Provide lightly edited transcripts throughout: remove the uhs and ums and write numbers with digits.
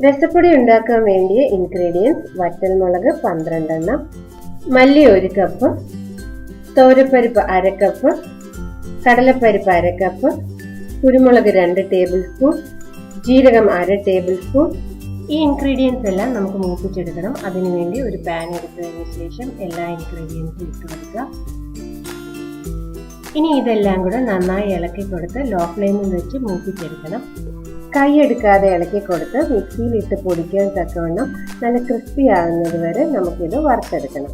രസപ്പൊടി ഉണ്ടാക്കാൻ വേണ്ടിയ ഇൻഗ്രീഡിയൻസ്: വറ്റൽമുളക് 12 എണ്ണം, മല്ലി 1 കപ്പ്, തോരപ്പരിപ്പ് 1/2 കപ്പ്, കടലപ്പരിപ്പ് 1/2 കപ്പ്, കുരുമുളക് 2 ടേബിൾ സ്പൂൺ, ജീരകം 1/2 ടേബിൾ സ്പൂൺ. ഈ ഇൻഗ്രീഡിയൻസ് എല്ലാം നമുക്ക് മൂപ്പിച്ചെടുക്കണം. അതിനുവേണ്ടി ഒരു പാൻ എടുത്തതിന് ശേഷം എല്ലാ ഇൻഗ്രീഡിയൻസും ഇട്ട് കൊടുക്കുക. ഇനി ഇതെല്ലാം കൂടെ നന്നായി ഇളക്കി കൊടുത്ത് ലോ ഫ്ലെയിമിൽ വെച്ച് മൂപ്പിച്ചെടുക്കണം. കൈ എടുക്കാതെ ഇളക്കി കൊടുത്ത് മിക്സിയിൽ ഇട്ട് പൊടിക്കാൻ തക്കവണ്ണം നല്ല ക്രിസ്പി ആകുന്നത് വരെ നമുക്കിത് വറുത്തെടുക്കണം.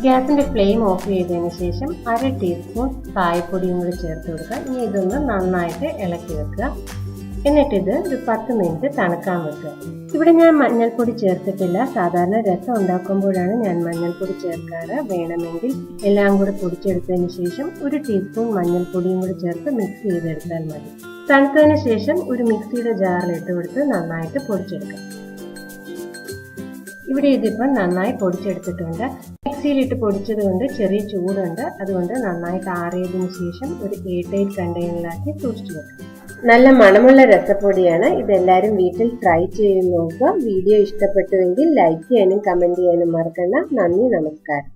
ഗ്യാസിന്റെ ഫ്ലെയിം ഓഫ് ചെയ്തതിന് ശേഷം 1/2 ടീസ്പൂൺ കായപ്പൊടിയും കൂടി ചേർത്ത് കൊടുക്കുക. ഇനി ഇതൊന്ന് നന്നായിട്ട് ഇളക്കി വെക്കുക. എന്നിട്ടിത് ഒരു 10 മിനിറ്റ് തണുക്കാൻ വെക്കുക. ഇവിടെ ഞാൻ മഞ്ഞൾപ്പൊടി ചേർത്തിട്ടില്ല. സാധാരണ രസം ഉണ്ടാക്കുമ്പോഴാണ് ഞാൻ മഞ്ഞൾപ്പൊടി ചേർക്കാറ്. വേണമെങ്കിൽ എല്ലാം കൂടെ പൊടിച്ചെടുത്തതിന് ശേഷം 1 ടീസ്പൂൺ മഞ്ഞൾപ്പൊടിയും കൂടി ചേർത്ത് മിക്സ് ചെയ്തെടുത്താൽ മതി. തണുത്തതിന് ശേഷം ഒരു മിക്സിയുടെ ജാറിൽ ഇട്ട് കൊടുത്ത് നന്നായിട്ട് പൊടിച്ചെടുക്കാം. ഇവിടെ ഇതിപ്പം നന്നായി പൊടിച്ചെടുത്തിട്ടുണ്ട്. മിക്സിയിലിട്ട് പൊടിച്ചത് കൊണ്ട് ചെറിയ ചൂടുണ്ട്. അതുകൊണ്ട് നന്നായിട്ട് ആറിയതിനു ശേഷം ഒരു എയർടൈറ്റ് കണ്ടെയ്നറിലാക്കി സൂക്ഷിച്ചു വെക്കാം. നല്ല മണമുള്ള രസപ്പൊടിയാണ്. ഇതെല്ലാവരും വീട്ടിൽ ട്രൈ ചെയ്ത് നോക്കുക. വീഡിയോ ഇഷ്ടപ്പെട്ടുവെങ്കിൽ ലൈക്ക് ചെയ്യാനും കമന്റ് ചെയ്യാനും മറക്കണ്ട. നന്ദി, നമസ്കാരം.